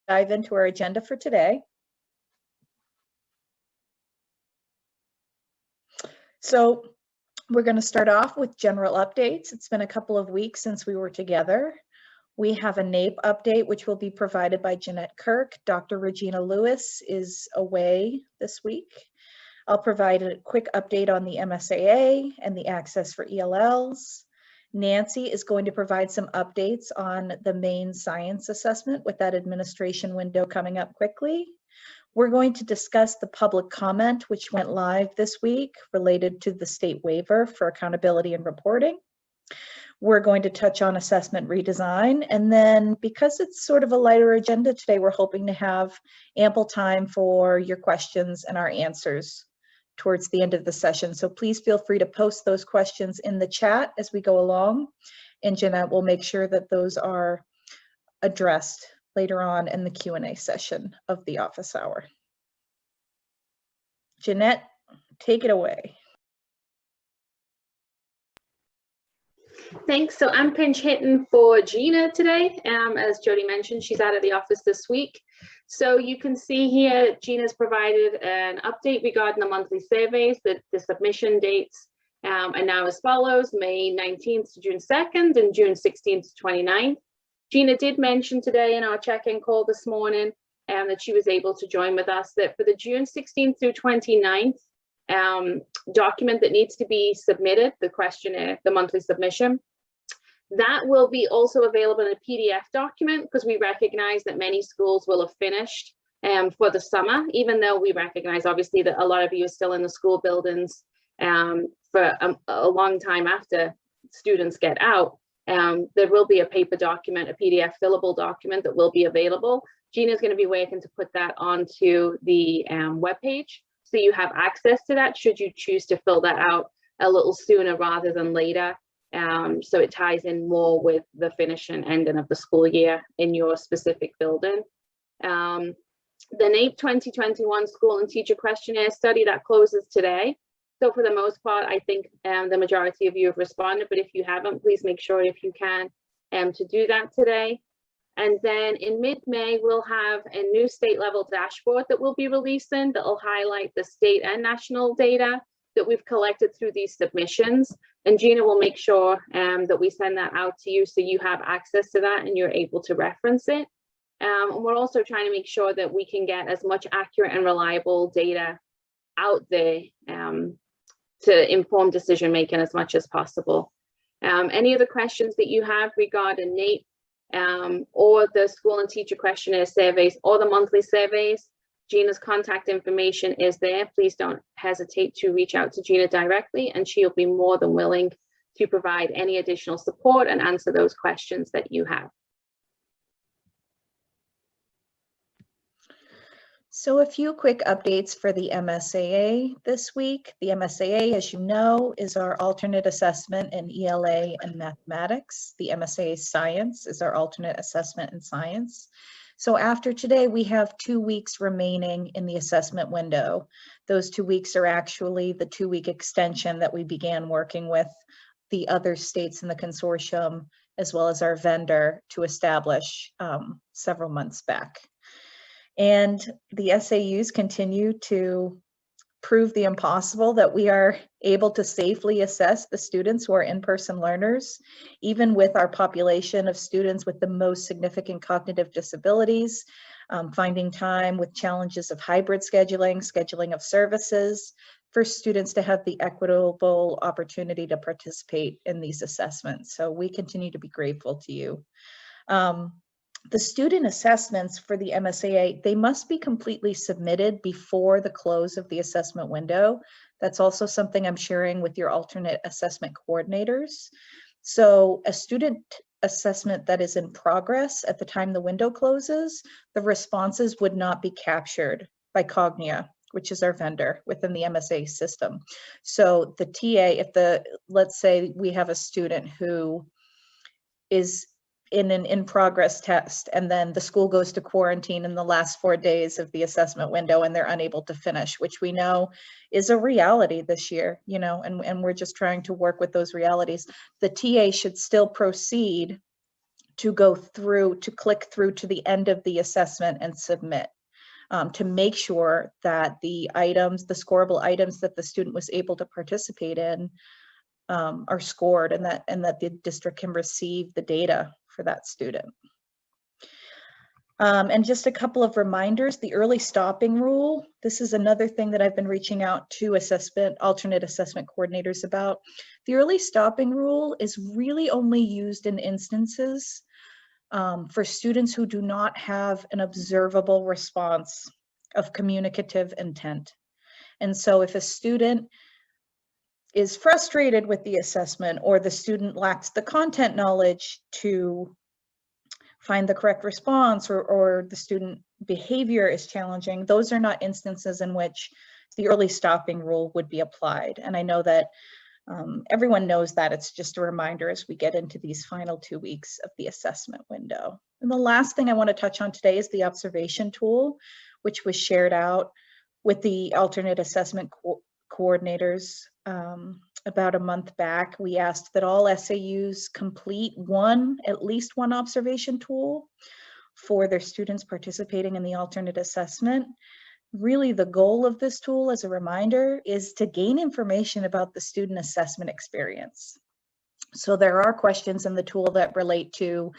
dive into our agenda for today. So we're going to start off with general updates. It's been a couple of weeks since we were together. We have a NAEP update, which will be provided by Jeanette Kirk. Dr. Regina Lewis is away this week. I'll provide a quick update on the MSAA and the access for ELLs. Nancy is going to provide some updates on the Maine science assessment with that administration window coming up quickly. We're going to discuss the public comment, which went live this week related to the state waiver for accountability and reporting. We're going to touch on assessment redesign. And then because it's sort of a lighter agenda today, we're hoping to have ample time for your questions and our answers towards the end of the session. So please feel free to post those questions in the chat as we go along. And Jeanette will make sure that those are addressed later on in the Q&A session of the office hour. Jeanette, take it away. Thanks. So I'm pinch hitting for Gina today. As Jody mentioned, she's out of the office this week. So you can see here, Gina's provided an update regarding the monthly surveys. The submission dates are now as follows: May 19th to June 2nd and June 16th to 29th. Gina did mention today in our check-in call this morning that she was able to join with us, that for the June 16th through 29th document that needs to be submitted, the questionnaire, the monthly submission, that will be also available in a PDF document, because we recognize that many schools will have finished for the summer, even though we recognize obviously that a lot of you are still in the school buildings for a long time after students get out. There will be a paper document, a PDF fillable document that will be available. Gina's going to be working to put that onto the webpage, so you have access to that should you choose to fill that out a little sooner rather than later. So it ties in more with the finish and ending of the school year in your specific building. The NAEP 2021 School and Teacher Questionnaire Study that closes today. So for the most part, I think the majority of you have responded, but if you haven't, please make sure if you can to do that today. And then in mid-May, we'll have a new state level dashboard that we'll be releasing that will highlight the state and national data that we've collected through these submissions. And Gina will make sure that we send that out to you so you have access to that and you're able to reference it. And we're also trying to make sure that we can get as much accurate and reliable data out there to inform decision making as much as possible. Any other questions that you have regarding NAEP or the school and teacher questionnaire surveys or the monthly surveys, Gina's contact information is there. Please don't hesitate to reach out to Gina directly, and she'll be more than willing to provide any additional support and answer those questions that you have. So a few quick updates for the MSAA this week. The MSAA, as you know, is our alternate assessment in ELA and mathematics. The MSAA Science is our alternate assessment in science. So after today, we have 2 weeks remaining in the assessment window. Those 2 weeks are actually the 2-week extension that we began working with the other states in the consortium, as well as our vendor, to establish several months back. And the SAUs continue to prove the impossible, that we are able to safely assess the students who are in-person learners, even with our population of students with the most significant cognitive disabilities, finding time with challenges of hybrid scheduling of services for students to have the equitable opportunity to participate in these assessments. So we continue to be grateful to you. The student assessments for the MSAA, they must be completely submitted before the close of the assessment window. That's also something I'm sharing with your alternate assessment coordinators. So a student assessment that is in progress at the time the window closes, the responses would not be captured by Cognia, which is our vendor within the MSAA system. So the TA, let's say we have a student who is in an in-progress test, and then the school goes to quarantine in the last 4 days of the assessment window and they're unable to finish, which we know is a reality this year, you know, and we're just trying to work with those realities. The TA should still proceed to go through, to click through to the end of the assessment and submit, to make sure that the items, the scoreable items that the student was able to participate in are scored, and that the district can receive the data for that student. And just a couple of reminders, the early stopping rule. This is another thing that I've been reaching out to alternate assessment coordinators about. The early stopping rule is really only used in instances for students who do not have an observable response of communicative intent. And so if a student is frustrated with the assessment, or the student lacks the content knowledge to find the correct response, or the student behavior is challenging, those are not instances in which the early stopping rule would be applied. And I know that everyone knows that. It's just a reminder as we get into these final 2 weeks of the assessment window. And the last thing I want to touch on today is the observation tool, which was shared out with the alternate assessment coordinators about a month back. We asked that all SAUs complete at least one observation tool for their students participating in the alternate assessment. Really, the goal of this tool, as a reminder, is to gain information about the student assessment experience. So there are questions in the tool that relate to,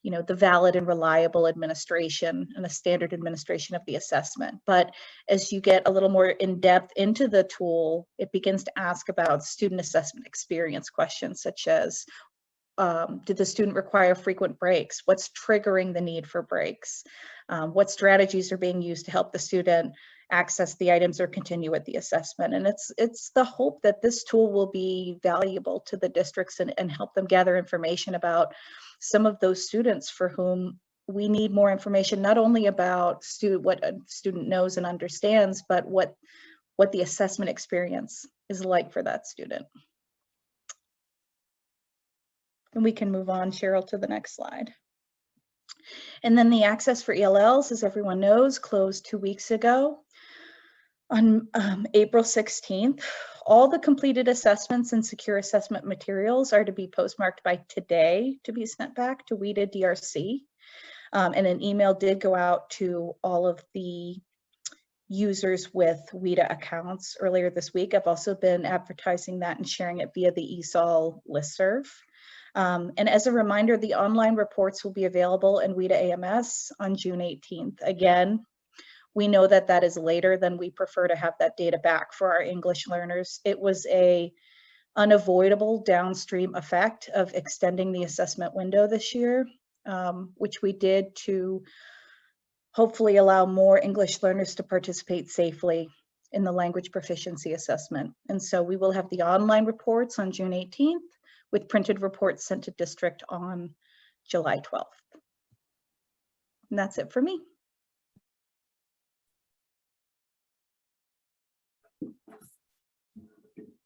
the valid and reliable administration and the standard administration of the assessment. But as you get a little more in depth into the tool, it begins to ask about student assessment experience questions, such as, did the student require frequent breaks? What's triggering the need for breaks? What strategies are being used to help the student access the items or continue with the assessment? And it's the hope that this tool will be valuable to the districts and help them gather information about some of those students for whom we need more information, not only about what a student knows and understands, but what the assessment experience is like for that student. And we can move on, Cheryl, to the next slide. And then the access for ELLs, as everyone knows, closed 2 weeks ago. On April 16th, all the completed assessments and secure assessment materials are to be postmarked by today to be sent back to WIDA DRC. And an email did go out to all of the users with WIDA accounts earlier this week. I've also been advertising that and sharing it via the ESOL listserv. And as a reminder, the online reports will be available in WIDA AMS on June 18th. Again, we know that that is later than we prefer to have that data back for our English learners. It was an unavoidable downstream effect of extending the assessment window this year, which we did to hopefully allow more English learners to participate safely in the language proficiency assessment. And so we will have the online reports on June 18th with printed reports sent to district on July 12th. And that's it for me.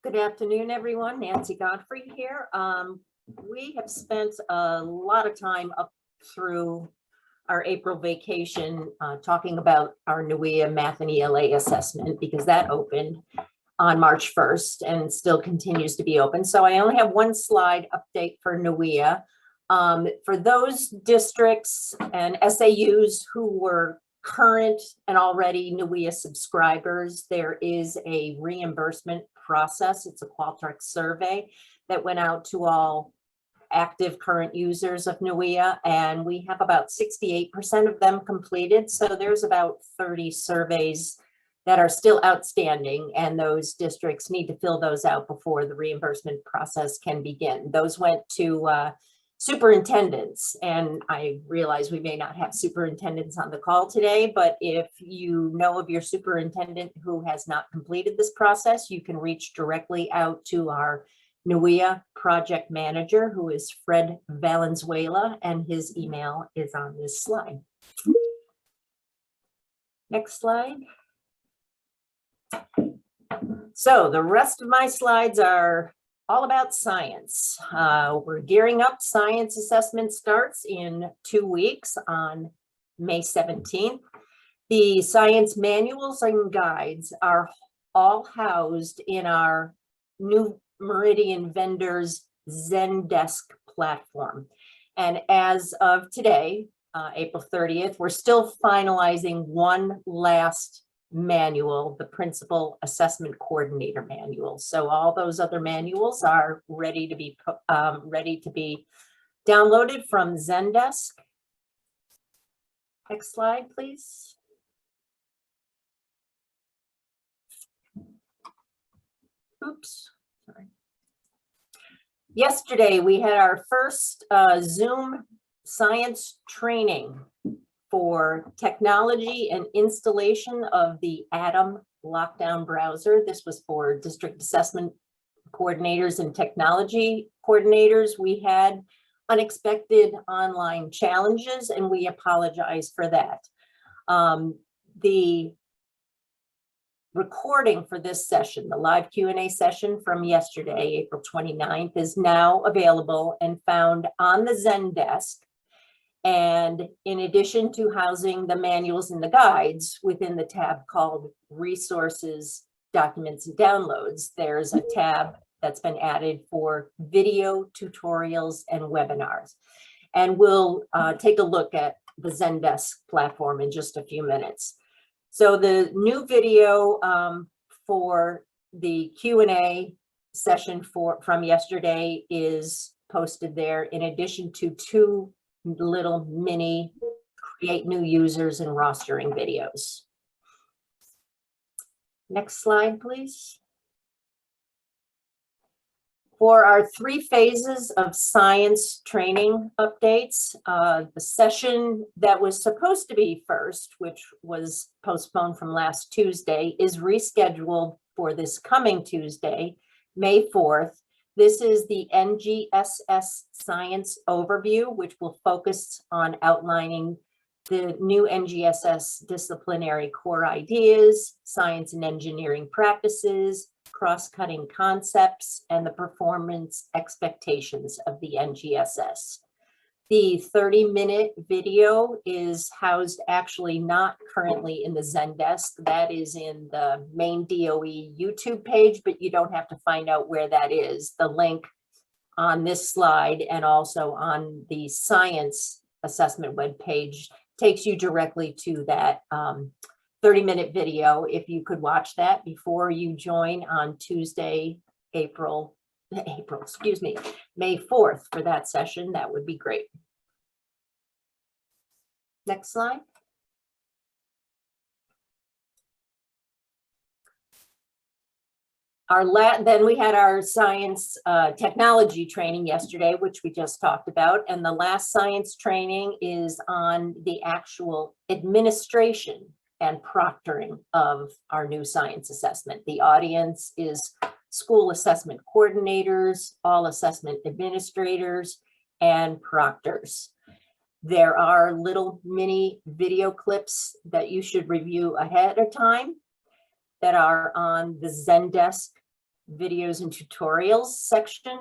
Good afternoon, everyone. Nancy Godfrey here. We have spent a lot of time up through our April vacation talking about our NUIA Math and ELA assessment, because that opened on March 1st and still continues to be open. So I only have one slide update for NUIA. For those districts and SAUs who were current and already NUIA subscribers, there is a reimbursement process. It's a Qualtrics survey that went out to all active current users of NUIA, and we have about 68% of them completed. So there's about 30 surveys that are still outstanding, and those districts need to fill those out before the reimbursement process can begin. Those went to superintendents, and I realize we may not have superintendents on the call today, but if you know of your superintendent who has not completed this process, you can reach directly out to our NUIA project manager, who is Fred Valenzuela, and his email is on this slide. Next slide. So the rest of my slides are all about science. We're gearing up. Science assessment starts in 2 weeks on May 17th. The science manuals and guides are all housed in our new Meridian Vendors Zendesk platform. And as of today, April 30th, we're still finalizing one last manual, the Principal Assessment Coordinator Manual. So all those other manuals are ready to be downloaded from Zendesk. Next slide, please. Oops, sorry. Yesterday, we had our first Zoom science training for technology and installation of the Atom lockdown browser. This was for district assessment coordinators and technology coordinators. We had unexpected online challenges, and we apologize for that. The recording for this session, the live Q&A session from yesterday, April 29th, is now available and found on the Zendesk. And in addition to housing the manuals and the guides within the tab called Resources, Documents, and Downloads, there's a tab that's been added for video tutorials and webinars. And we'll take a look at the Zendesk platform in just a few minutes. So the new video for the Q&A session from yesterday is posted there, in addition to 2 little mini create new users and rostering videos. Next slide, please. For our 3 phases of science training updates, the session that was supposed to be first, which was postponed from last Tuesday, is rescheduled for this coming Tuesday, May 4th. This is the NGSS Science Overview, which will focus on outlining the new NGSS disciplinary core ideas, science and engineering practices, cross-cutting concepts, and the performance expectations of the NGSS. The 30-minute video is housed actually not currently in the Zendesk. That is in the Maine DOE YouTube page, but you don't have to find out where that is. The link on this slide and also on the science assessment webpage takes you directly to that 30-minute video. If you could watch that before you join on Tuesday, May 4th for that session, that would be great. Next slide. Then we had our science technology training yesterday, which we just talked about. And the last science training is on the actual administration and proctoring of our new science assessment. The audience is school assessment coordinators, all assessment administrators, and proctors. There are little mini video clips that you should review ahead of time that are on the Zendesk videos and tutorials section.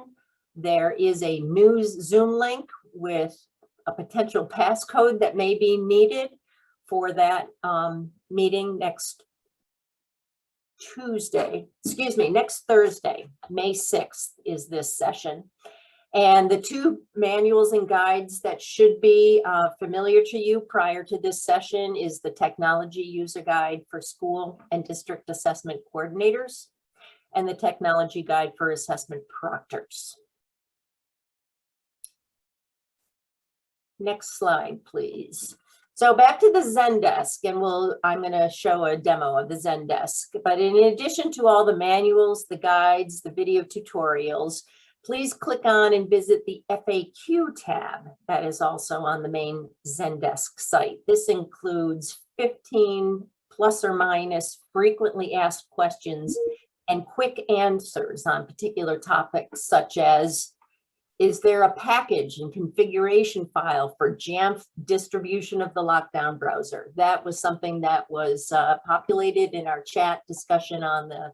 There is a new Zoom link with a potential passcode that may be needed for that meeting next Thursday, May 6th is this session. And the 2 manuals and guides that should be familiar to you prior to this session is the Technology User Guide for School and District Assessment Coordinators and the Technology Guide for Assessment Proctors. Next slide, please. So back to the Zendesk, and I'm going to show a demo of the Zendesk. But in addition to all the manuals, the guides, the video tutorials, please click on and visit the FAQ tab that is also on the main Zendesk site. This includes 15 plus or minus frequently asked questions and quick answers on particular topics such as, is there a package and configuration file for Jamf distribution of the lockdown browser? That was something that was populated in our chat discussion on the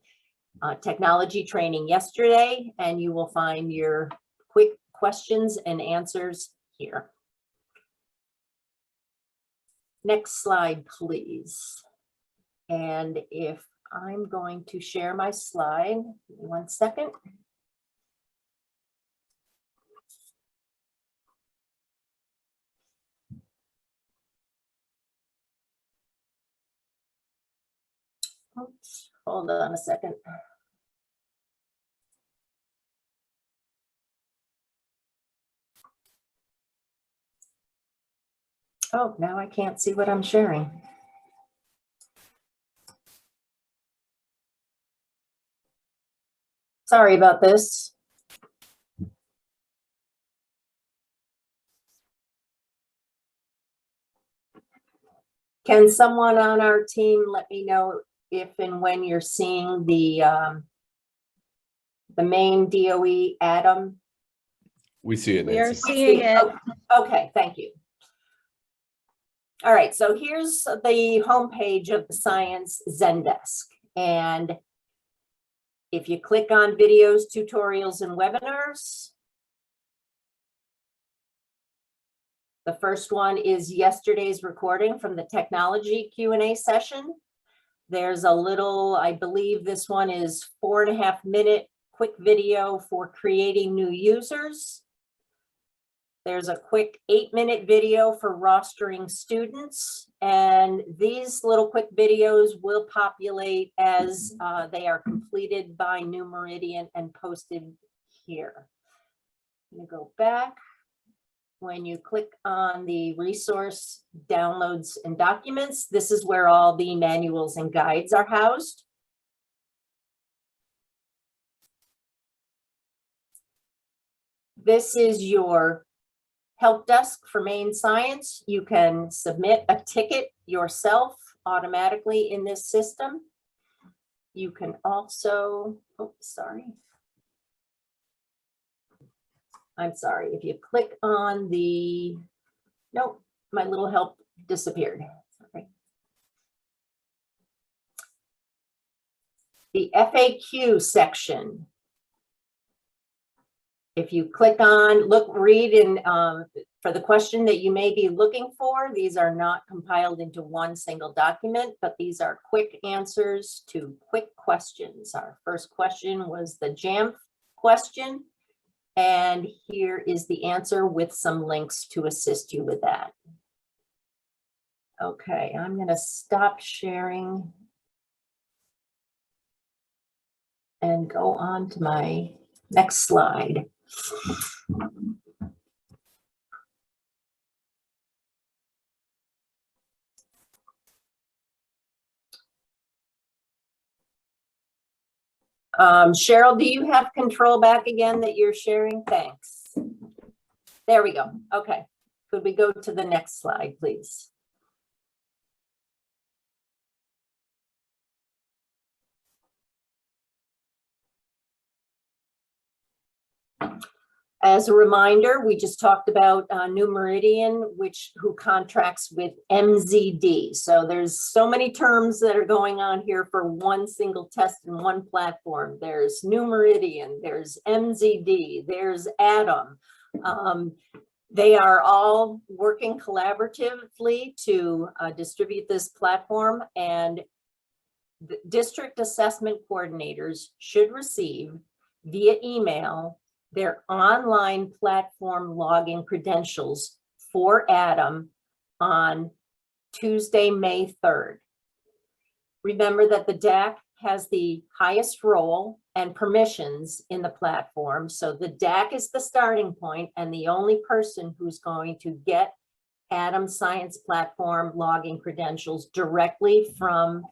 technology training yesterday, and you will find your quick questions and answers here. Next slide, please. And if I'm going to share my slide, 1 second. Oops, hold on a second. Oh, now I can't see what I'm sharing. Sorry about this. Can someone on our team let me know if and when you're seeing the Maine DOE Adam? We see it, We are Nancy. seeing it. Okay, thank you. All right, so here's the homepage of the Science Zendesk. And if you click on videos, tutorials, and webinars, the first one is yesterday's recording from the technology Q&A session. There's a little, I believe this one is 4.5-minute quick video for creating new users. There's a quick 8-minute video for rostering students. And these little quick videos will populate as they are completed by New Meridian and posted here. I'm gonna go back. When you click on the resource downloads and documents, this is where all the manuals and guides are housed. This is your help desk for Maine Science. You can submit a ticket yourself automatically in this system. You can also, I'm sorry, if you click on the, nope, my little help disappeared. Sorry. The FAQ section. If you click on, read in for the question that you may be looking for, these are not compiled into one single document, but these are quick answers to quick questions. Our first question was the JAMF question. And here is the answer with some links to assist you with that. Okay, I'm going to stop sharing and go on to my next slide. Cheryl, do you have control back again that you're sharing? Thanks. There we go. Okay. Could we go to the next slide, please? As a reminder, we just talked about New Meridian, who contracts with MZD. So there's so many terms that are going on here for one single test and one platform. There's New Meridian, there's MZD, there's Adam. They are all working collaboratively to distribute this platform, and the district assessment coordinators should receive via email their online platform login credentials for Adam on Tuesday, May 3rd. Remember that the DAC has the highest role and permissions in the platform. So the DAC is the starting point and the only person who's going to get Adam Science Platform login credentials directly from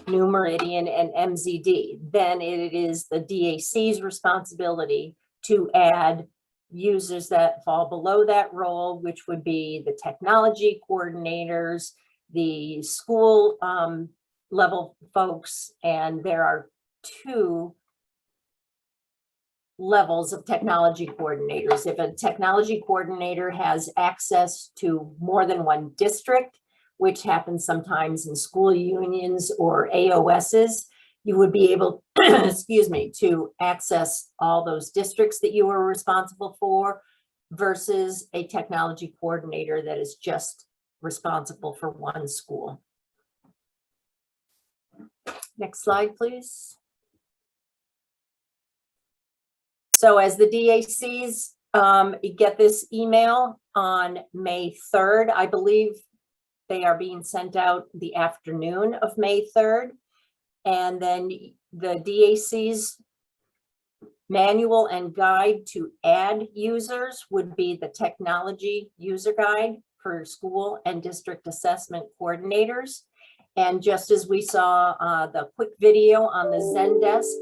New Meridian and MZD. Then it is the DAC's responsibility to add users that fall below that role, which would be the technology coordinators, the school level folks, and there are 2 levels of technology coordinators. If a technology coordinator has access to more than one district, which happens sometimes in school unions or AOSs, you would be able, excuse me, to access all those districts that you were responsible for versus a technology coordinator that is just responsible for one school. Next slide, please. So as the DACs get this email on May 3rd, I believe they are being sent out the afternoon of May 3rd. And then the DAC's manual and guide to add users would be the technology user guide for school and district assessment coordinators. And just as we saw the quick video on the Zendesk,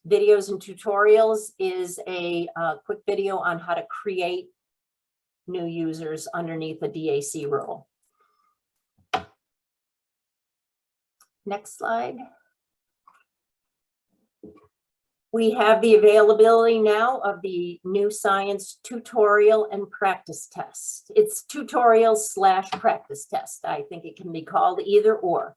videos and tutorials is a quick video on how to create new users underneath a DAC role. Next slide. We have the availability now of the new science tutorial and practice test. It's tutorial / practice test. I think it can be called either or.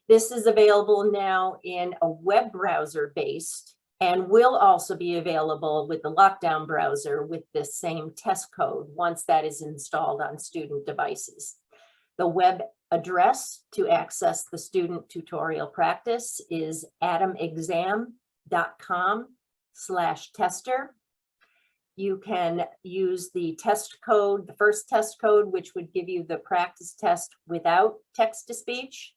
This is available now in a web browser based and will also be available with the lockdown browser with the same test code once that is installed on student devices. The web address to access the student tutorial practice is adamexam.com/tester. You can use the test code, the first test code, which would give you the practice test without text-to-speech.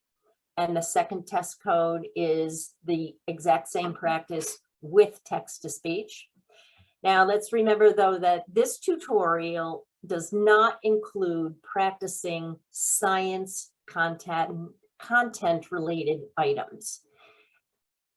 And the second test code is the exact same practice with text-to-speech. Now, let's remember, though, that this tutorial does not include practicing science content-related items.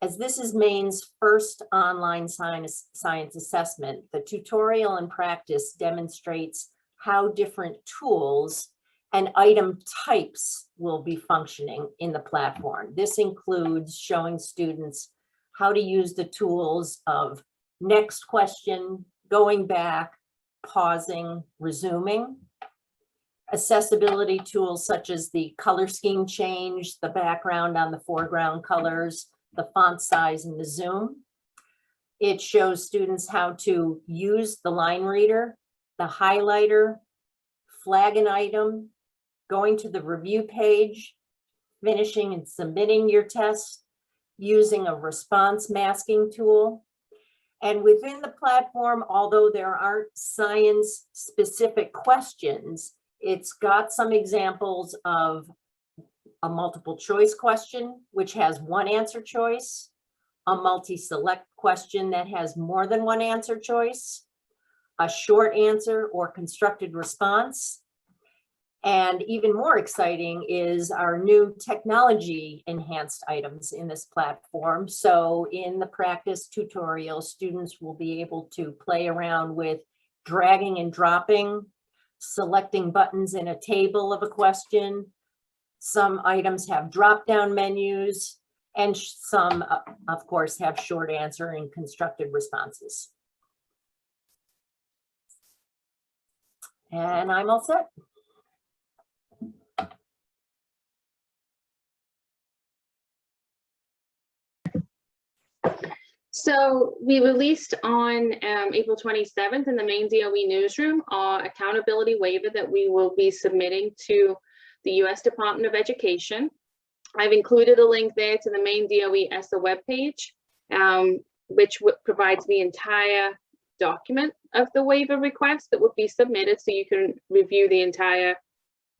As this is Maine's first online science assessment, the tutorial and practice demonstrates how different tools and item types will be functioning in the platform. This includes showing students how to use the tools of next question, going back, pausing, resuming. Accessibility tools such as the color scheme change, the background on the foreground colors, the font size, and the zoom. It shows students how to use the line reader, the highlighter, flag an item, going to the review page, finishing and submitting your test, using a response masking tool. And within the platform, although there aren't science-specific questions, it's got some examples of a multiple choice question, which has one answer choice, a multi-select question that has more than one answer choice, a short answer or constructed response. And even more exciting is our new technology enhanced items in this platform. So in the practice tutorial, students will be able to play around with dragging and dropping, selecting buttons in a table of a question. Some items have drop-down menus, and some, of course, have short answer and constructed responses. And I'm all set. So we released on April 27th in the Maine DOE newsroom our accountability waiver that we will be submitting to the U.S. Department of Education. I've included a link there to the Maine DOE ESSA webpage, which provides the entire document of the waiver request that would be submitted, so you can review the entire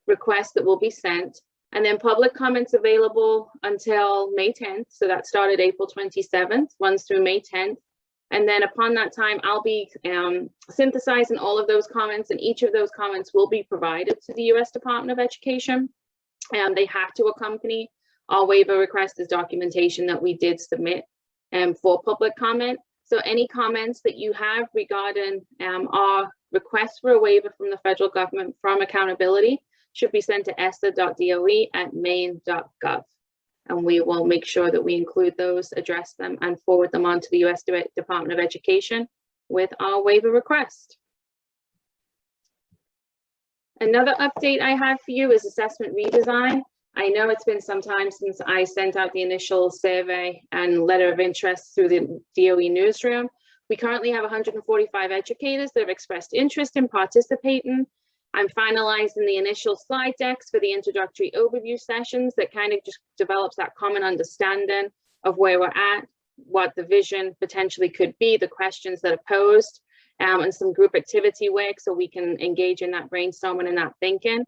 request that will be sent. And then public comments available until May 10th. So that started April 27th, runs through May 10th. And then upon that time, I'll be synthesizing all of those comments, and each of those comments will be provided to the U.S. Department of Education. They have to accompany our waiver request as documentation that we did submit for public comment. So any comments that you have regarding our request for a waiver from the federal government from accountability should be sent to essa.doe@maine.gov. And we will make sure that we include those, address them, and forward them on to the U.S. Department of Education with our waiver request. Another update I have for you is assessment redesign. I know it's been some time since I sent out the initial survey and letter of interest through the DOE newsroom. We currently have 145 educators that have expressed interest in participating. I'm finalizing the initial slide decks for the introductory overview sessions that kind of just develops that common understanding of where we're at, what the vision potentially could be, the questions that are posed, and some group activity work so we can engage in that brainstorming and that thinking.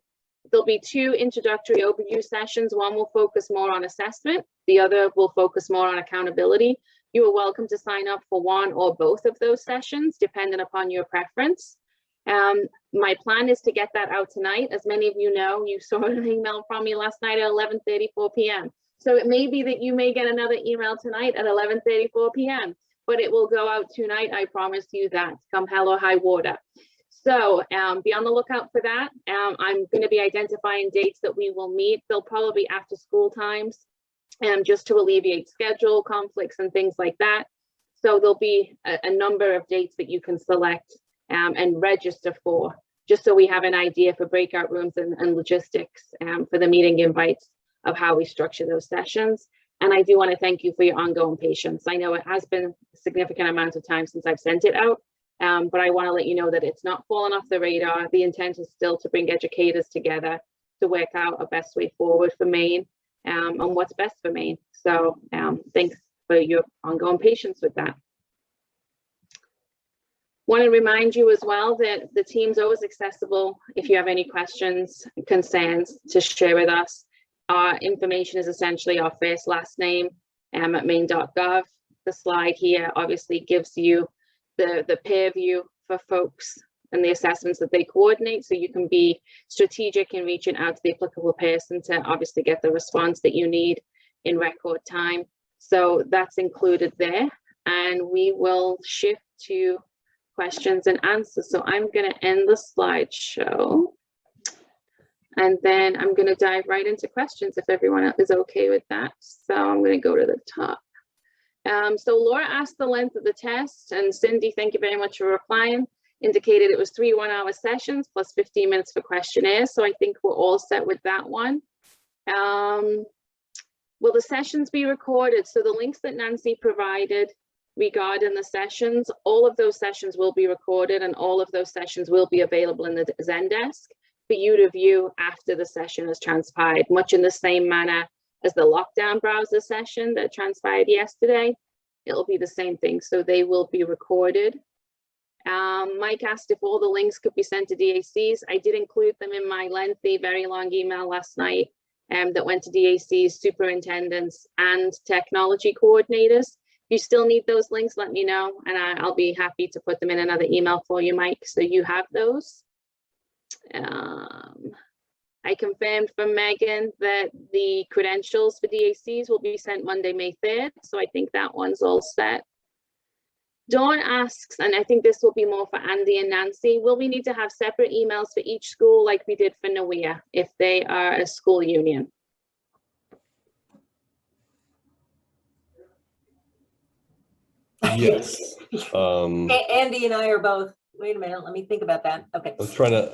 There'll be 2 introductory overview sessions. One will focus more on assessment. The other will focus more on accountability. You are welcome to sign up for one or both of those sessions, depending upon your preference. My plan is to get that out tonight. As many of you know, you saw an email from me last night at 11:34 p.m. So it may be that you may get another email tonight at 11:34 p.m., but it will go out tonight. I promise you that, come hell or high water. So be on the lookout for that. I'm going to be identifying dates that we will meet. They'll probably be after school times, just to alleviate schedule conflicts and things like that. So there'll be a number of dates that you can select and register for, just so we have an idea for breakout rooms and logistics for the meeting invites of how we structure those sessions. And I do want to thank you for your ongoing patience. I know it has been a significant amount of time since I've sent it out, but I want to let you know that it's not fallen off the radar. The intent is still to bring educators together to work out a best way forward for Maine and what's best for Maine. So thanks for your ongoing patience with that. Want to remind you as well that the team's always accessible if you have any questions, concerns to share with us. Our information is essentially our first last name at maine.gov. The slide here obviously gives you the peer view for folks and the assessments that they coordinate, so you can be strategic in reaching out to the applicable person to obviously get the response that you need in record time. So that's included there, and we will shift to questions and answers. So I'm going to end the slideshow, and then I'm going to dive right into questions if everyone is okay with that. So I'm going to go to the top. So Laura asked the length of the test, and Cindy, thank you very much for replying, indicated it was 3 one-hour sessions plus 15 minutes for questionnaires. So I think we're all set with that one. Will the sessions be recorded? So the links that Nancy provided regarding the sessions, all of those sessions will be recorded, and all of those sessions will be available in the Zendesk for you to view after the session has transpired, much in the same manner as the lockdown browser session that transpired yesterday. It'll be the same thing, so they will be recorded. Mike asked if all the links could be sent to DACs. I did include them in my lengthy, very long email last night that went to DACs, superintendents, and technology coordinators. If you still need those links, let me know, and I'll be happy to put them in another email for you, Mike, so you have those. I confirmed from Megan that the credentials for DACs will be sent Monday, May 3rd, so I think that one's all set. Dawn asks, and I think this will be more for Andy and Nancy, will we need to have separate emails for each school like we did for NWEA if they are a school union? Yes. Andy and I are both, wait a minute, let me think about that. Okay. I'm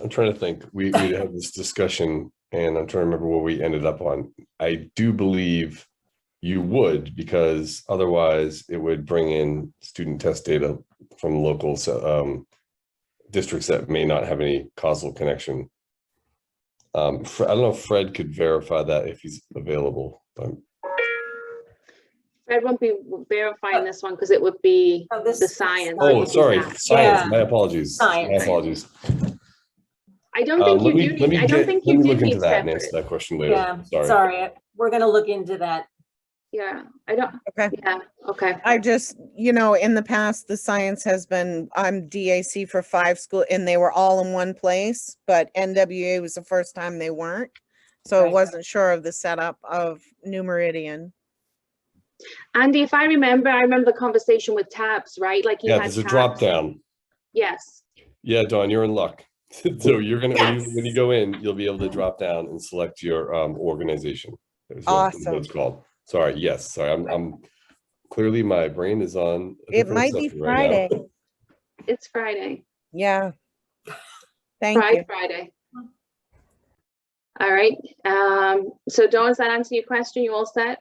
trying to think. We had this discussion, and I'm trying to remember what we ended up on. I do believe you would, because otherwise it would bring in student test data from local districts that may not have any causal connection. I don't know if Fred could verify that if he's available. Fred won't be verifying this one because it would be the science. Oh, sorry, science. Yeah. My apologies. Science. My apologies. I don't think you do need. I don't think you do need that and separate. answer that question later. Yeah, sorry. We're going to look into that. Yeah, I don't. Okay. Yeah, okay. I just, in the past, the science has been, I'm DAC for 5 schools and they were all in one place, but NWA was the first time they weren't. So I Right. wasn't sure of the setup of New Meridian. Andy, if I remember the conversation with tabs, right? Like you Yeah, had there's a tabs. drop down. Yes. Yeah, Dawn, you're in luck. So you're gonna Yes. when you go in, you'll be able to drop down and select your organization. Is what Awesome. it's called. Sorry. Yes. Sorry. I'm clearly my brain is on. It might be Friday. It's Friday. Yeah. Thank you. Friday. All right. So Dawn, does that answer your question? You all set?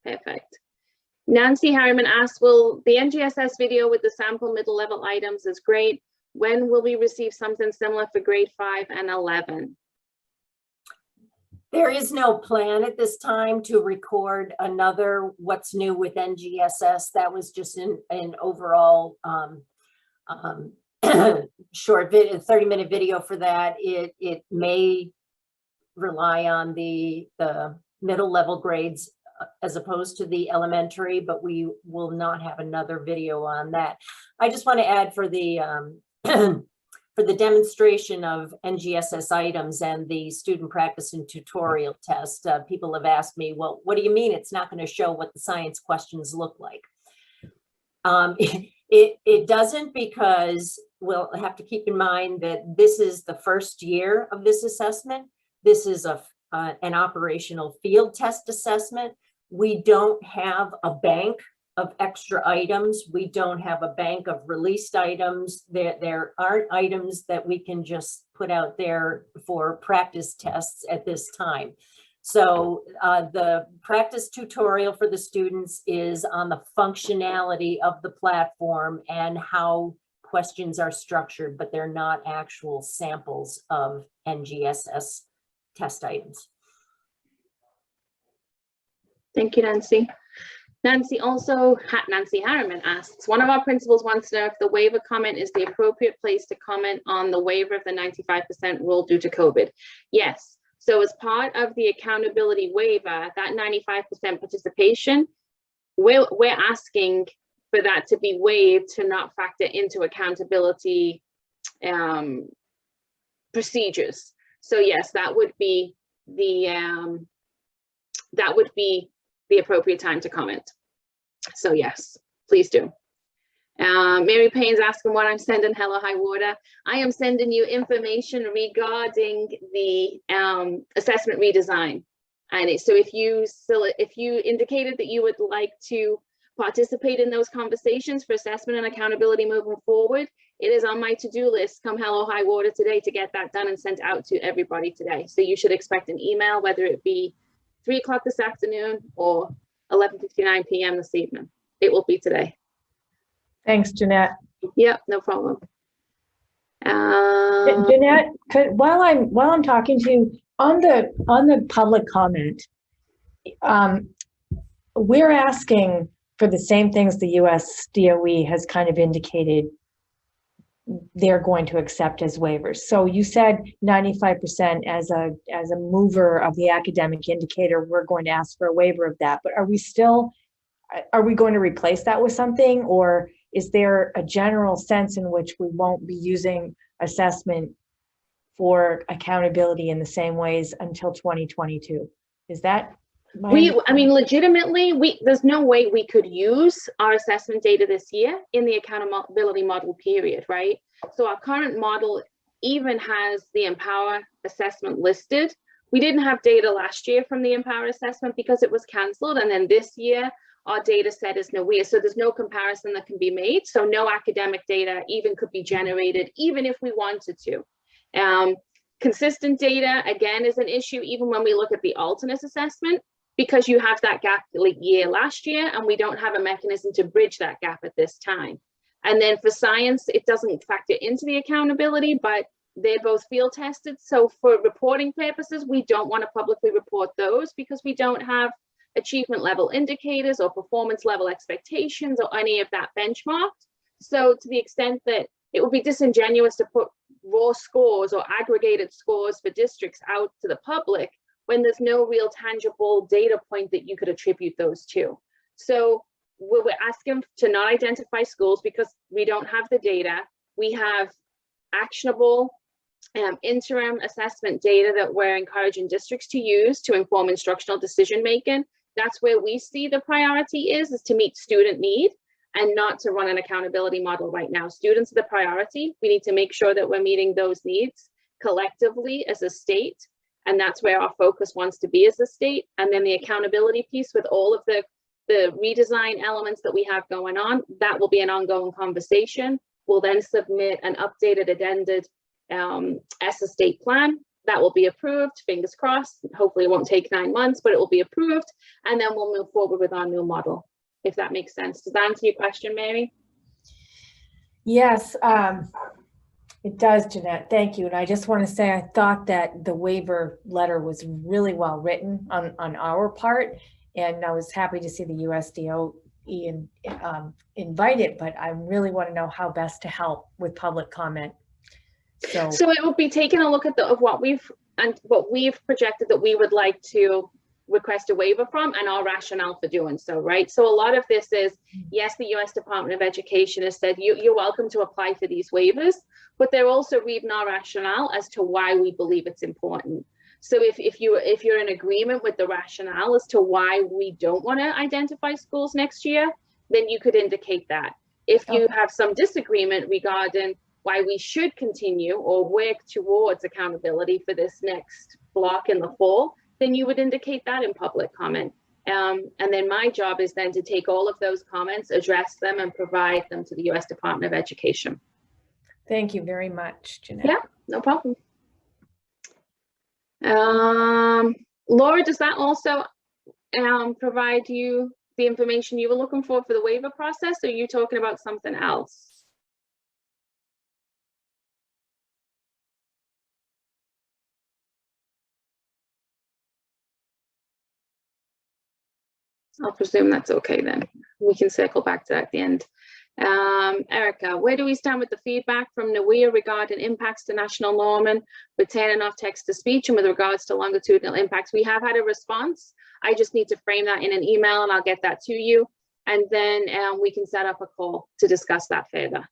Perfect. Nancy Harriman asked, will the NGSS video with the sample middle level items is great. When will we receive something similar for grade 5 and 11? There is no plan at this time to record another What's New with NGSS. That was just an overall short video, 30-minute video for that. It may rely on the middle level grades as opposed to the elementary, but we will not have another video on that. I just want to add for the for the demonstration of NGSS items and the student practice and tutorial test, people have asked me, well, what do you mean it's not going to show what the science questions look like? It doesn't, because we'll have to keep in mind that this is the first year of this assessment. This is an operational field test assessment. We don't have a bank of extra items. We don't have a bank of released items. There aren't items that we can just put out there for practice tests at this time. So the practice tutorial for the students is on the functionality of the platform and how questions are structured, but they're not actual samples of NGSS test items. Thank you, Nancy. Nancy Harriman asks, one of our principals wants to know if the waiver comment is the appropriate place to comment on the waiver of the 95% rule due to COVID. Yes. So as part of the accountability waiver, that 95% participation, we're asking for that to be waived to not factor into accountability procedures. So yes, that would be the appropriate time to comment. So yes, please do. Mary Payne's asking what I'm sending Hello High Water. I am sending you information regarding the assessment redesign. And so if you indicated that you would like to participate in those conversations for assessment and accountability moving forward, it is on my to-do list come Hello High Water today to get that done and sent out to everybody today. So you should expect an email, whether it be 3 o'clock this afternoon or 11:59 p.m. this evening. It will be today. Thanks, Jeanette. Yep, no problem. Jeanette, while I'm talking to you on the public comment, we're asking for the same things the US DOE has kind of indicated they're going to accept as waivers. So you said 95% as a mover of the academic indicator, we're going to ask for a waiver of that. But are we going to replace that with something, or is there a general sense in which we won't be using assessment for accountability in the same ways until 2022? Is that I mean, legitimately, there's no way we could use our assessment data this year in the accountability model period, right? So our current model even has the Empower assessment listed. We didn't have data last year from the Empower assessment because it was canceled. And then this year, our data set is nowhere. So there's no comparison that can be made. So no academic data even could be generated, even if we wanted to. Consistent data, again, is an issue, even when we look at the alternate assessment, because you have that gap year last year, and we don't have a mechanism to bridge that gap at this time. And then for science, it doesn't factor into the accountability, but they're both field tested. So for reporting purposes, we don't want to publicly report those because we don't have achievement level indicators or performance level expectations or any of that benchmarked. So to the extent that it would be disingenuous to put raw scores or aggregated scores for districts out to the public when there's no real tangible data point that you could attribute those to. So we're asking to not identify schools because we don't have the data. We have actionable interim assessment data that we're encouraging districts to use to inform instructional decision making. That's where we see the priority is to meet student need and not to run an accountability model right now. Students are the priority. We need to make sure that we're meeting those needs collectively as a state. And that's where our focus wants to be as a state. And then the accountability piece with all of the redesign elements that we have going on, that will be an ongoing conversation. We'll then submit an updated, addended ESSA state plan. That will be approved, fingers crossed. Hopefully it won't take 9 months, but it will be approved. And then we'll move forward with our new model, if that makes sense. Does that answer your question, Mary? Yes, it does, Jeanette. Thank you. And I just want to say, I thought that the waiver letter was really well written on our part. And I was happy to see the USDO invite it, but I really want to know how best to help with public comment. So it will be taking a look at what we've projected that we would like to request a waiver from and our rationale for doing so, right? So a lot of this is, yes, the US Department of Education has said you're welcome to apply for these waivers, but they're also reading our rationale as to why we believe it's important. So if you're in agreement with the rationale as to why we don't want to identify schools next year, then you could indicate that. If you have some disagreement regarding why we should continue or work towards accountability for this next block in the fall, then you would indicate that in public comment. And then my job is then to take all of those comments, address them, and provide them to the US Department of Education. thank you very much, Jeanette. Yeah, no problem. Laura, does that also provide you the information you were looking for the waiver process, or are you talking about something else? I'll presume that's okay then. We can circle back to that at the end. Erica, where do we stand with the feedback from NWEA regarding impacts to national norming, retaining off text to speech, and with regards to longitudinal impacts? We have had a response. I just need to frame that in an email and I'll get that to you. And then we can set up a call to discuss that further.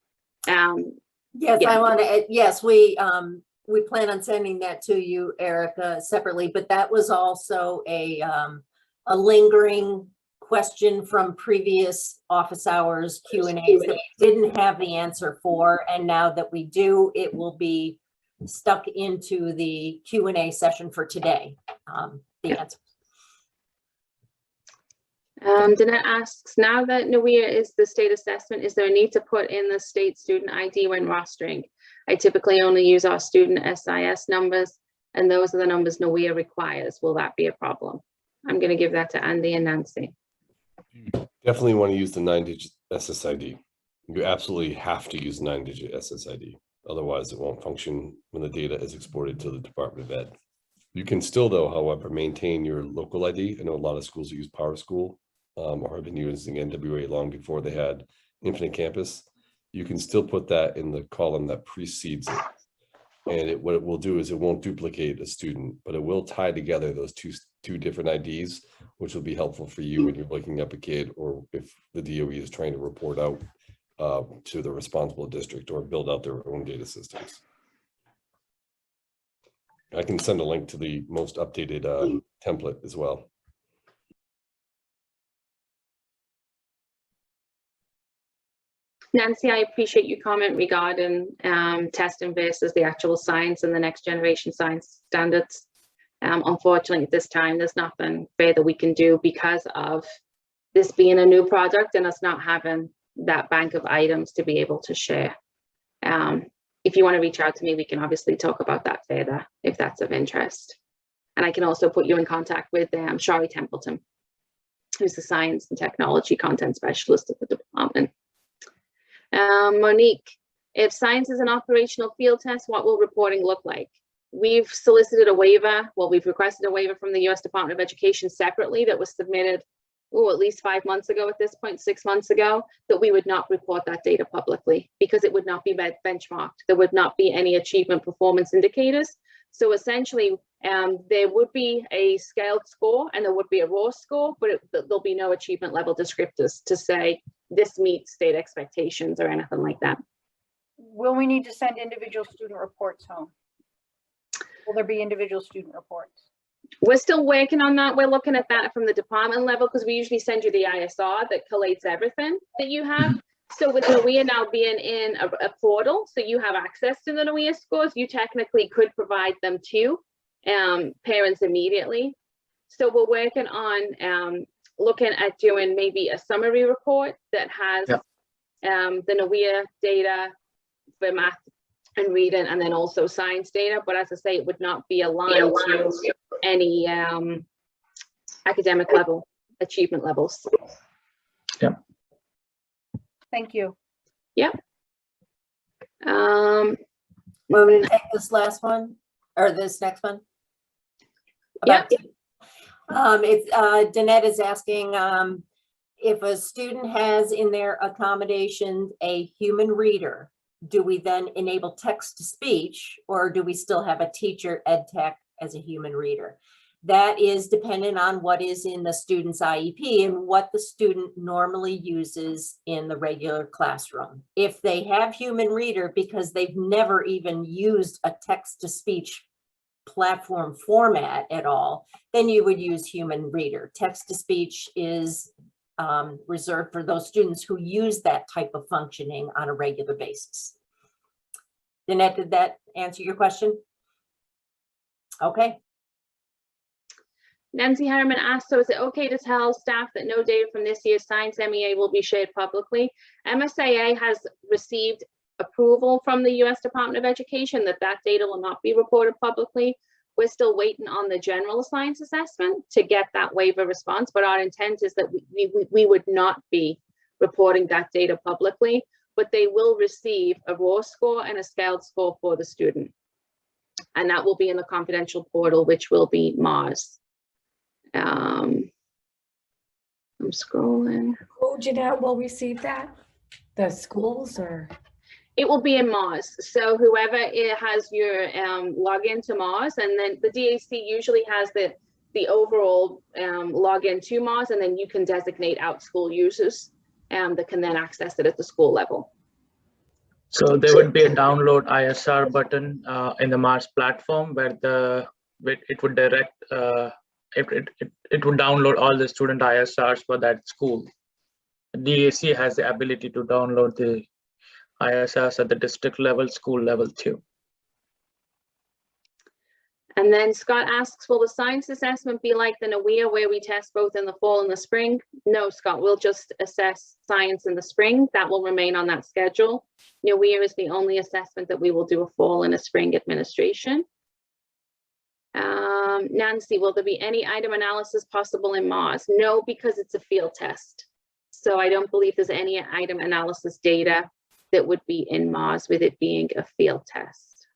Yes, yeah. I want to, yes, we plan on sending that to you, Erica, separately, but that was also a lingering question from previous office hours Q&As that we didn't have the answer for, and now that we do, it will be stuck into the Q&A session for today. The answer. Danette asks, now that NWEA is the state assessment, is there a need to put in the state student ID when rostering? I typically only use our student SIS numbers, and those are the numbers NWEA requires. Will that be a problem? I'm going to give that to Andy and Nancy. Definitely want to use the 9-digit SSID. You absolutely have to use 9-digit SSID. Otherwise, it won't function when the data is exported to the Department of Ed. You can still, though, however, maintain your local ID. I know a lot of schools use PowerSchool or have been using NWA long before they had Infinite Campus. You can still put that in the column that precedes it. And what it will do is it won't duplicate a student, but it will tie together those two different IDs, which will be helpful for you when you're looking up a kid, or if the DOE is trying to report out to the responsible district or build out their own data systems. I can send a link to the most updated template as well. Nancy, I appreciate your comment regarding testing versus the actual science and the next generation science standards. Unfortunately, at this time, there's nothing further we can do because of this being a new product and us not having that bank of items to be able to share. If you want to reach out to me, we can obviously talk about that further if that's of interest. And I can also put you in contact with Shari Templeton, who's the science and technology content specialist at the department. Monique, if science is an operational field test, what will reporting look like? We've solicited a waiver. Well, we've requested a waiver from the US Department of Education separately that was submitted at least 5 months ago at this point, 6 months ago, that we would not report that data publicly because it would not be benchmarked. There would not be any achievement performance indicators. So essentially, there would be a scaled score and there would be a raw score, but there'll be no achievement level descriptors to say this meets state expectations or anything like that. Will we need to send individual student reports home? Will there be individual student reports? We're still working on that. We're looking at that from the department level because we usually send you the ISR that collates everything that you have. So with NWEA now being in a portal, so you have access to the NWEA scores, you technically could provide them to parents immediately. So we're working on looking at doing maybe a summary report that has the NWEA data for math and reading, and then also science data. But as I say, it would not be aligned to any academic level achievement levels. Thank you. Yep. Want me to take this last one or this next one? Yep. Danette is asking if a student has in their accommodations a human reader, do we then enable text to speech, or do we still have a teacher ed tech as a human reader? That is dependent on what is in the student's IEP and what the student normally uses in the regular classroom. If they have human reader because they've never even used a text to speech platform format at all, then you would use human reader. Text to speech is reserved for those students who use that type of functioning on a regular basis. Danette, did that answer your question? Okay. Nancy Harriman asked, so is it okay to tell staff that no data from this year's Science MEA will be shared publicly? MSAA has received approval from the US Department of Education that that data will not be reported publicly. We're still waiting on the general science assessment to get that waiver response, but our intent is that we would not be reporting that data publicly, but they will receive a raw score and a scaled score for the student. And that will be in the confidential portal, which will be Mars. I'm scrolling. Who, Jeanette, will receive that? The schools or? It will be in Mars. So whoever has your login to Mars, and then the DAC usually has the overall login to Mars, and then you can designate out school users that can then access it at the school level. So there would be a download ISR button in the Mars platform where it would direct it would download all the student ISRs for that school. The DAC has the ability to download the ISRs at the district level, school level too. And then Scott asks, will the science assessment be like the NAWEA where we test both in the fall and the spring? No, Scott, we'll just assess science in the spring. That will remain on that schedule. NAWEA is the only assessment that we will do a fall and a spring administration. Nancy, will there be any item analysis possible in Mars? No, because it's a field test. So I don't believe there's any item analysis data that would be in Mars with it being a field test.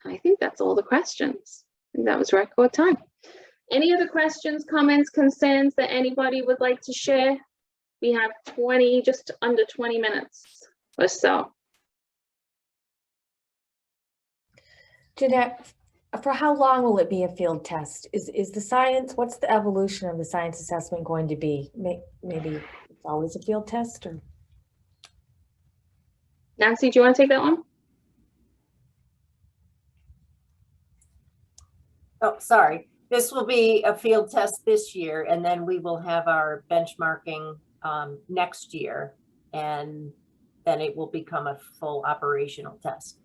I think that's all the questions. I think that was record time. Any other questions, comments, concerns that anybody would like to share? We have just under 20 minutes or so. Jeanette, for how long will it be a field test? Is the science, what's the evolution of the science assessment going to be? Maybe it's always a field test, or? Nancy, do you want to take that one? Oh, sorry. This will be a field test this year, and then we will have our benchmarking next year, and then it will become a full operational test.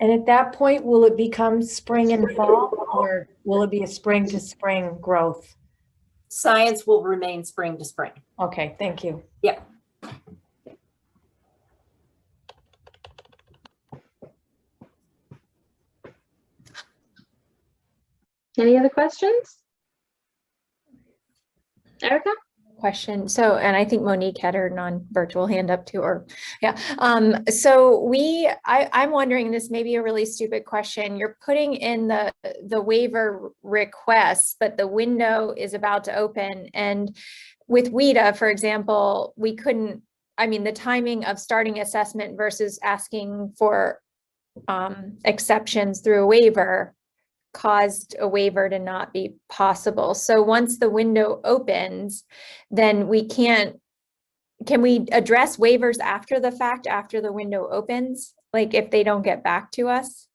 And at that point, will it become spring and fall, or will it be a spring to spring growth? Science will remain spring to spring. Okay, thank you. Yeah. Any other questions? Erica? Question. So, and I think Monique had her non-virtual hand up too, or yeah. So I'm wondering, this may be a really stupid question. You're putting in the waiver requests, but the window is about to open. And with WIDA, for example, we couldn't, I mean, the timing of starting assessment versus asking for exceptions through a waiver caused a waiver to not be possible. So once the window opens, then can we address waivers after the fact, after the window opens? Like if they don't get back to us?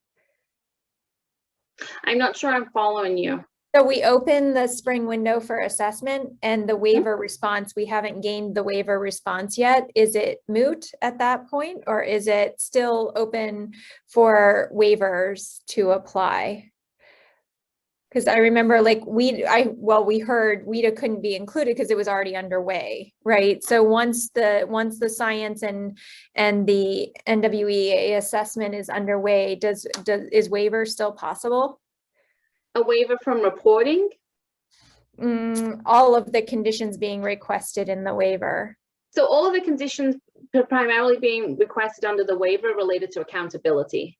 I'm not sure I'm following you. So we open the spring window for assessment and the waiver response, we haven't gained the waiver response yet. Is it moot at that point, or is it still open for waivers to apply? Because I remember like we heard WIDA couldn't be included because it was already underway, right? So once the science and the NWEA assessment is underway, is waiver still possible? A waiver from reporting? All of the conditions being requested in the waiver. So all of the conditions primarily being requested under the waiver related to accountability.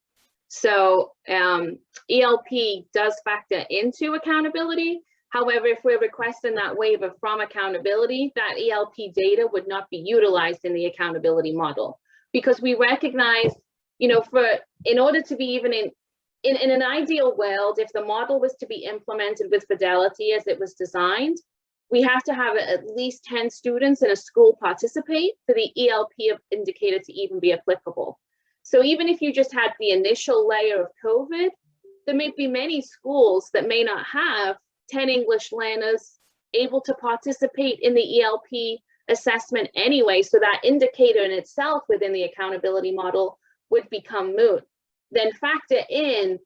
So ELP does factor into accountability, However, if we're requesting that waiver from accountability, that ELP data would not be utilized in the accountability model, because we recognize, you know, in order to be even in an ideal world, if the model was to be implemented with fidelity as it was designed, we have to have at least 10 students in a school participate for the ELP indicator to even be applicable. So even if you just had the initial layer of COVID, there may be many schools that may not have 10 English learners able to participate in the ELP assessment anyway, so that indicator in itself within the accountability model would become moot. Then factor in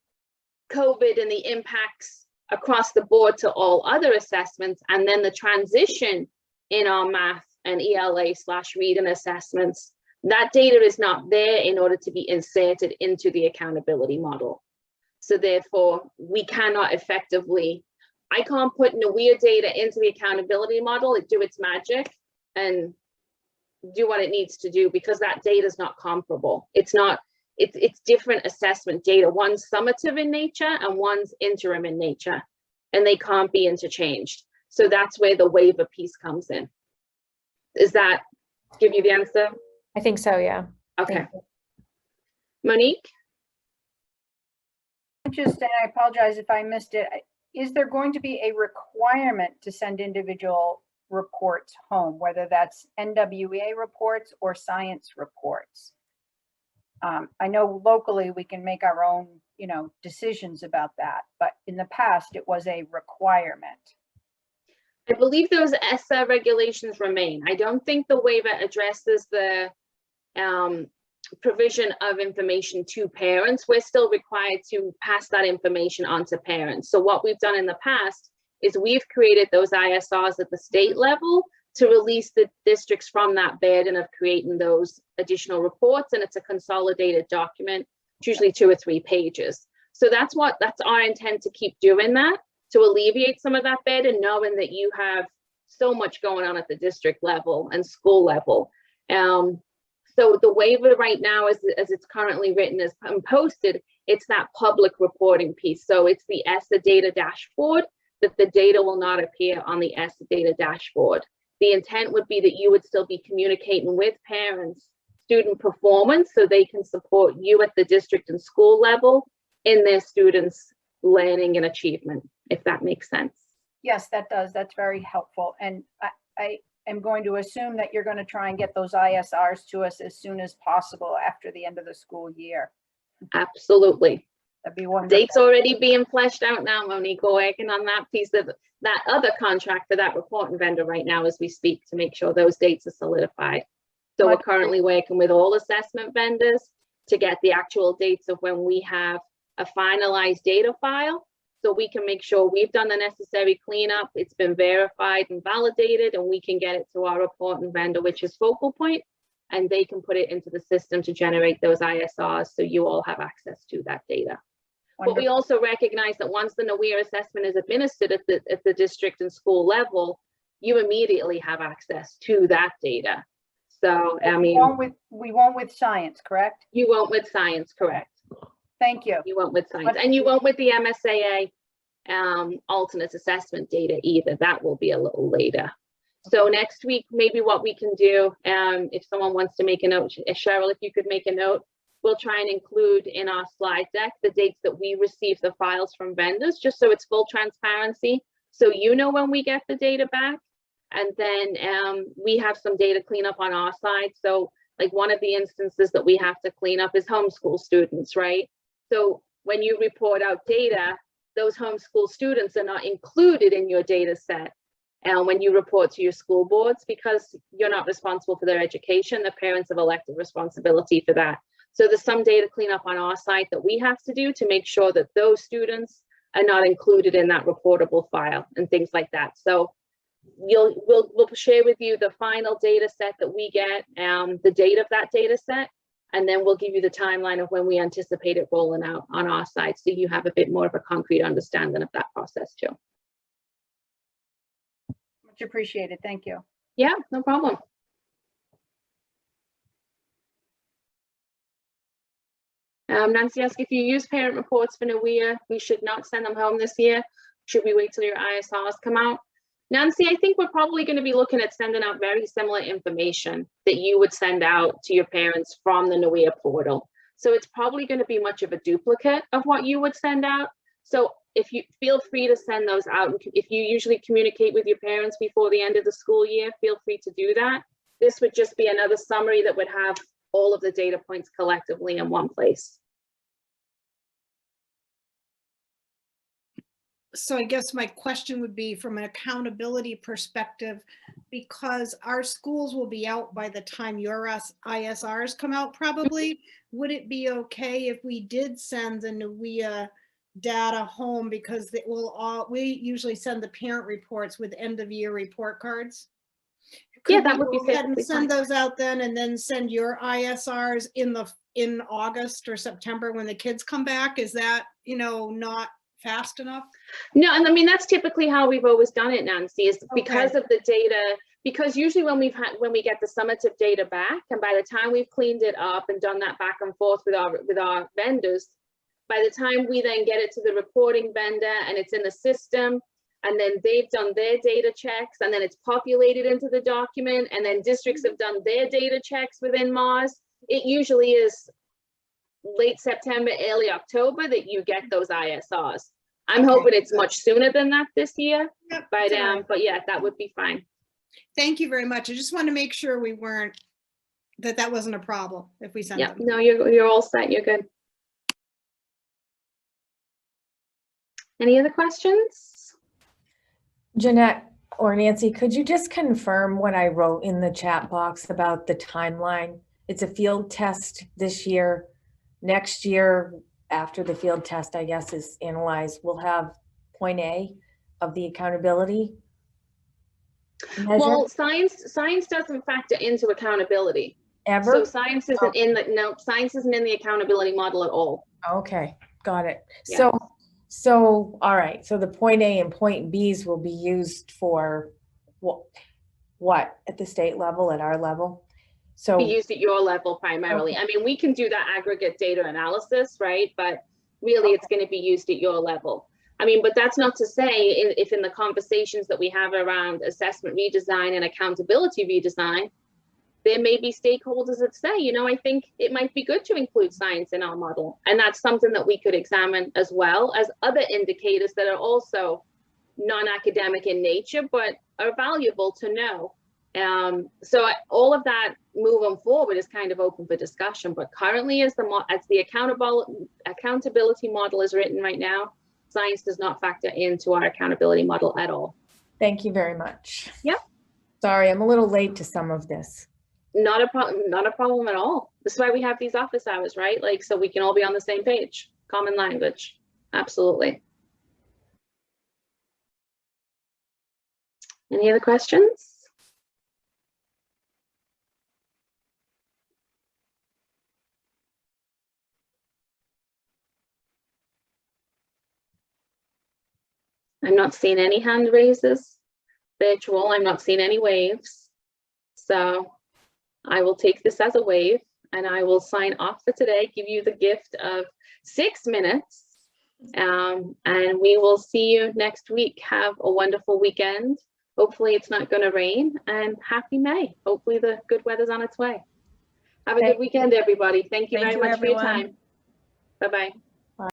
COVID and the impacts across the board to all other assessments, and then the transition in our math and ELA/reading assessments. That data is not there in order to be inserted into the accountability model. So therefore, we cannot effectively, I can't put NAWEA data into the accountability model, it do its magic and do what it needs to do, because that data is not comparable. It's different assessment data. One's summative in nature and one's interim in nature, and they can't be interchanged. So that's where the waiver piece comes in. Does that give you the answer? I think so, yeah. Okay. Monique? Just, and I apologize if I missed it, is there going to be a requirement to send individual reports home, whether that's NWEA reports or science reports? I know locally we can make our own, you know, decisions about that, but in the past it was a requirement. I believe those ESSA regulations remain. I don't think the waiver addresses the provision of information to parents. We're still required to pass that information on to parents. So what we've done in the past is we've created those ISRs at the state level to release the districts from that burden of creating those additional reports, and it's a consolidated document, it's usually 2 or 3 pages. So that's our intent, to keep doing that, to alleviate some of that burden, knowing that you have so much going on at the district level and school level. So the waiver right now, as it's currently written and posted, it's that public reporting piece. So it's the ESSA data dashboard, that the data will not appear on the ESSA data dashboard. The intent would be that you would still be communicating with parents, student performance, so they can support you at the district and school level in their students' learning and achievement, if that makes sense. Yes, that does. That's very helpful. And I am going to assume that you're going to try and get those ISRs to us as soon as possible after the end of the school year. Absolutely. That'd be wonderful. Dates already being fleshed out now, Monique. We're working on that piece of that other contract for that reporting vendor right now as we speak, to make sure those dates are solidified. So we're currently working with all assessment vendors to get the actual dates of when we have a finalized data file, so we can make sure we've done the necessary cleanup, it's been verified and validated, and we can get it to our reporting vendor, which is Focal Point, and they can put it into the system to generate those ISRs, so you all have access to that data. But we also recognize that once the NAWEA assessment is administered at the district and school level, you immediately have access to that data. So, I mean, we won't with science, correct? You won't with science, correct? Thank you. You won't with science, and you won't with the MSAA alternate assessment data either. That will be a little later. So next week, maybe what we can do, if someone wants to make a note, Cheryl, if you could make a note, we'll try and include in our slide deck the dates that we receive the files from vendors, just so it's full transparency. So you know when we get the data back, and then we have some data cleanup on our side. So like one of the instances that we have to clean up is homeschool students, right? So when you report out data, those homeschool students are not included in your data set. And when you report to your school boards, because you're not responsible for their education, the parents have elected responsibility for that. So there's some data cleanup on our side that we have to do to make sure that those students are not included in that reportable file and things like that. So we'll share with you the final data set that we get, the date of that data set, and then we'll give you the timeline of when we anticipate it rolling out on our side, so you have a bit more of a concrete understanding of that process too. Much appreciated. Thank you. Yeah, no problem. Nancy asked if you use parent reports for NAWEA, we should not send them home this year. should we wait till your ISRs come out? Nancy, I think we're probably going to be looking at sending out very similar information that you would send out to your parents from the NWEA portal. So it's probably going to be much of a duplicate of what you would send out. So if you feel free to send those out, if you usually communicate with your parents before the end of the school year, feel free to do that. This would just be another summary that would have all of the data points collectively in one place. So I guess my question would be from an accountability perspective, because our schools will be out by the time your ISRs come out probably, would it be okay if we did send the NWEA data home, because it will we usually send the parent reports with end of year report cards? Yeah, that would be go ahead and perfectly send fine. those out then, and then send your ISRs in August or September when the kids come back? Is that, you know, not fast enough? No, and I mean, that's typically how we've always done it, Nancy, is because Okay. of the data, because usually when we get the summative data back, and by the time we've cleaned it up and done that back and forth with our vendors, by the time we then get it to the reporting vendor and it's in the system, and then they've done their data checks, and then it's populated into the document, and then districts have done their data checks within Mars, it usually is late September, early October that you get those ISRs. I'm Okay, hoping it's good. much sooner than that this year, Yep, but it's all right. but yeah, that would be fine. Thank you very much. I just want to make sure we weren't, that wasn't a problem if we sent Yeah, them. no, you're all set. You're good. Any other questions? Jeanette or Nancy, could you just confirm what I wrote in the chat box about the timeline? It's a field test this year. Next year, after the field test, I guess, is analyzed, we'll have point A of the accountability measure Well, science doesn't factor into accountability. So ever? science isn't in the science isn't in the accountability model at all. Okay, got it. Yeah. So, all right, so the point A and point Bs will be used for what at the state level, at our level? So Be used at your level primarily. I mean, we can do that aggregate data analysis, right? But really, it's going to be used at your level. I mean, but that's not to say if in the conversations that we have around assessment redesign and accountability redesign, there may be stakeholders that say, you know, I think it might be good to include science in our model. And that's something that we could examine, as well as other indicators that are also non-academic in nature, but are valuable to know. So all of that moving forward is kind of open for discussion, but currently as the accountability model is written right now, science does not factor into our accountability model at all. thank you very much. Yep. Sorry, I'm a little late to some of this. Not a problem at all. This is why we have these office hours, right? Like, so we can all be on the same page, common language. Absolutely. Any other questions? I'm not seeing any hand raises. Virtual, I'm not seeing any waves. So I will take this as a wave, and I will sign off for today, give you the gift of 6 minutes. And we will see you next week. Have a wonderful weekend. Hopefully it's not going to rain, and happy May. Hopefully the good weather's on its way. Have a good weekend, everybody. Thank you very much for your time. Bye-bye.